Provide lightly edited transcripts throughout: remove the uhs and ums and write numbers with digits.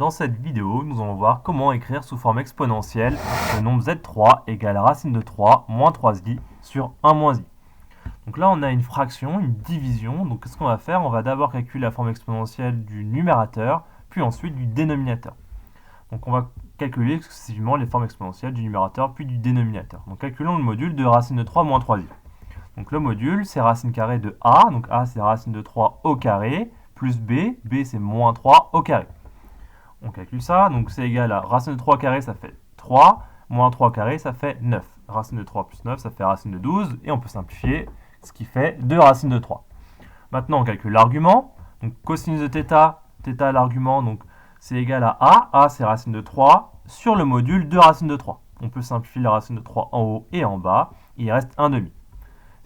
Dans cette vidéo, nous allons voir comment écrire sous forme exponentielle le nombre z3 égale racine de 3 moins 3i sur 1 moins i. Donc là, on a une fraction, une division. Donc qu'est-ce qu'on va faire? On va d'abord calculer la forme exponentielle du numérateur, puis ensuite du dénominateur. Donc on va calculer exclusivement les formes exponentielles du numérateur puis du dénominateur. Donc calculons le module de racine de 3 moins 3i. Donc le module, c'est racine carrée de a. Donc a, c'est racine de 3 au carré, plus b. b, c'est moins 3 au carré. On calcule ça, donc c'est égal à racine de 3 carré, ça fait 3, moins 3 carré, ça fait 9. Racine de 3 plus 9, ça fait racine de 12, et on peut simplifier, ce qui fait 2 racines de 3. Maintenant, on calcule l'argument, donc cosinus de θ l'argument, donc c'est égal à a c'est racine de 3, sur le module 2 racines de 3. On peut simplifier la racine de 3 en haut et en bas, et il reste 1 demi.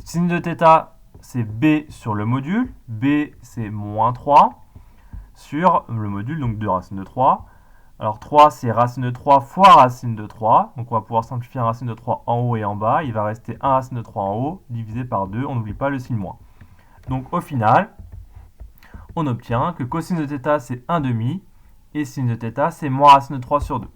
Sin de θ, c'est b sur le module, b c'est moins 3, sur le module, donc 2 racines de 3. Alors 3, c'est racine de 3 fois racine de 3. Donc on va pouvoir simplifier un racine de 3 en haut et en bas. Il va rester 1 racine de 3 en haut, divisé par 2. On n'oublie pas le signe moins. Donc au final, on obtient que cosinus de θ, c'est 1 demi. Et sin de θ, c'est moins racine de 3 sur 2.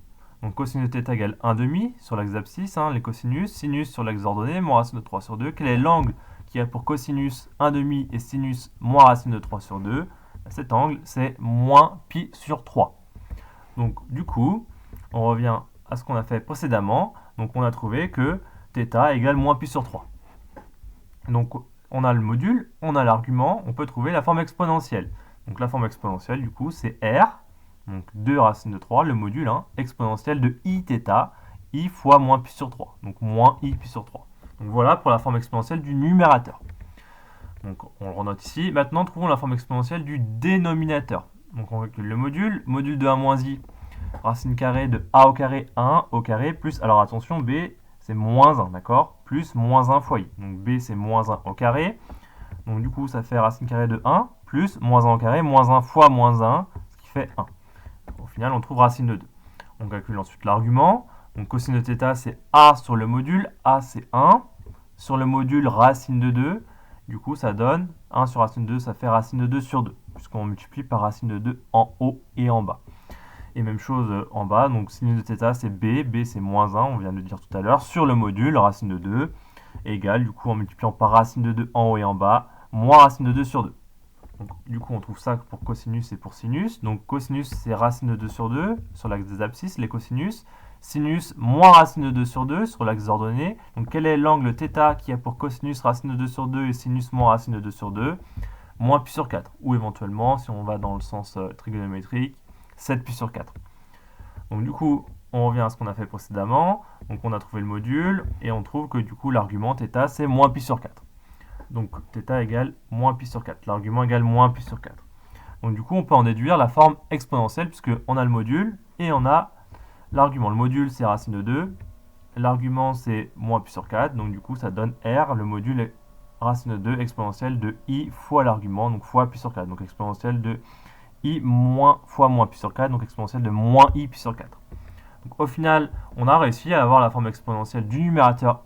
Donc cosinus de θ égale 1 demi sur l'axe d'abscisse, les cosinus. Sinus sur l'axe ordonné, moins racine de 3 sur 2. Quel est l'angle qui a pour cosinus 1 demi et sinus moins racine de 3 sur 2? Cet angle, c'est moins pi sur 3. Donc, du coup, on revient à ce qu'on a fait précédemment. Donc, on a trouvé que θ égale moins pi sur 3. Donc, on a le module, on a l'argument, on peut trouver la forme exponentielle. Donc, la forme exponentielle, du coup, c'est r, donc 2 racine de 3, le module, exponentielle de iθ, i fois moins pi sur 3. Donc, moins i pi sur 3. Donc, voilà pour la forme exponentielle du numérateur. Donc on le renote ici. Maintenant, trouvons la forme exponentielle du dénominateur. Donc on calcule le module de 1 moins i, racine carrée de a au carré 1 au carré, plus, alors attention, b c'est moins 1, d'accord, plus moins 1 fois i. Donc b c'est moins 1 au carré. Donc du coup ça fait racine carrée de 1, plus moins 1 au carré, moins 1 fois moins 1, ce qui fait 1. Au final, on trouve racine de 2. On calcule ensuite l'argument. Donc cosinus de θ, c'est a sur le module, a c'est 1. Sur le module racine de 2, du coup, ça donne 1 sur racine de 2, ça fait racine de 2 sur 2, puisqu'on multiplie par racine de 2 en haut et en bas. Et même chose en bas, donc sinus de θ, c'est b, b c'est moins 1, on vient de le dire tout à l'heure, sur le module, racine de 2, égale, du coup, en multipliant par racine de 2 en haut et en bas, moins racine de 2 sur 2. Donc, du coup, on trouve ça pour cosinus et pour sinus. Donc, cosinus, c'est racine de 2 sur 2, sur l'axe des abscisses, les cosinus. Sinus, moins racine de 2 sur 2 sur l'axe des ordonnées. Donc quel est l'angle θ qui a pour cosinus racine de 2 sur 2 et sinus moins racine de 2 sur 2? Moins pi sur 4. Ou éventuellement, si on va dans le sens trigonométrique, 7 pi sur 4. Donc du coup, on revient à ce qu'on a fait précédemment. Donc on a trouvé le module et on trouve que du coup l'argument θ c'est moins pi sur 4. Donc θ égale moins pi sur 4. L'argument égale moins pi sur 4. Donc du coup, on peut en déduire la forme exponentielle puisqu'on a le module et on a l'argument. Le module, c'est racine de 2. L'argument, c'est moins pi sur 4. Donc, du coup, ça donne r. Le module est racine de 2 exponentielle de i fois l'argument, donc fois pi sur 4. Donc, exponentielle de i moins fois moins pi sur 4. Donc, exponentielle de moins i pi sur 4. Donc, au final, on a réussi à avoir la forme exponentielle du numérateur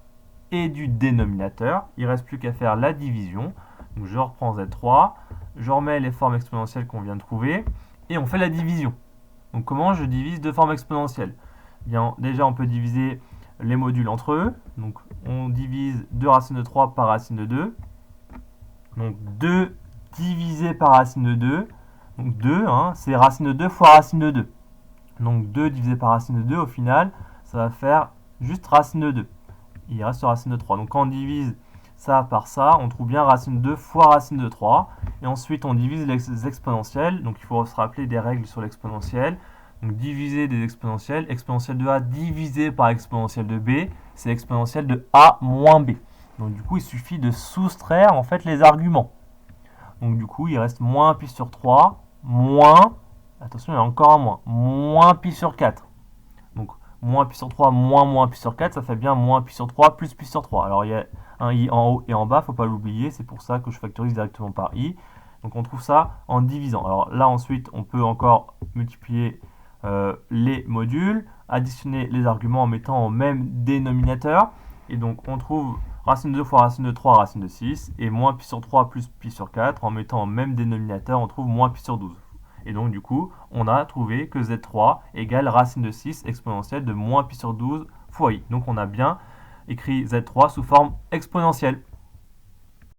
et du dénominateur. Il ne reste plus qu'à faire la division. Donc, je reprends Z3. Je remets les formes exponentielles qu'on vient de trouver. Et on fait la division. Donc comment je divise deux formes exponentielles? Bien, déjà on peut diviser les modules entre eux. Donc on divise 2 racine de 3 par racine de 2. Donc 2 divisé par racine de 2. Donc 2, c'est racine de 2 fois racine de 2. Donc 2 divisé par racine de 2, au final, ça va faire juste racine de 2. Il reste racine de 3. Donc quand on divise ça par ça, on trouve bien racine de 2 fois racine de 3. Et ensuite, on divise les exponentielles. Donc, il faut se rappeler des règles sur l'exponentielle. Donc, diviser des exponentielles. Exponentielle de a divisé par exponentielle de b, c'est l'exponentielle de a moins b. Donc, du coup, il suffit de soustraire en fait les arguments. Donc, du coup, il reste moins pi sur 3, moins, attention, il y a encore un moins pi sur 4. Donc, moins pi sur 3 moins pi sur 4, ça fait bien moins pi sur 3 plus pi sur 3. Alors, il y a un i en haut et en bas, il ne faut pas l'oublier, c'est pour ça que je factorise directement par i. Donc on trouve ça en divisant. Alors là ensuite, on peut encore multiplier les modules, additionner les arguments en mettant au même dénominateur. Et donc on trouve racine de 2 fois racine de 3, racine de 6, et moins pi sur 3 plus pi sur 4. En mettant au même dénominateur, on trouve moins pi sur 12. Et donc du coup, on a trouvé que z3 égale racine de 6 exponentielle de moins pi sur 12 fois i. Donc on a bien écrit z3 sous forme exponentielle.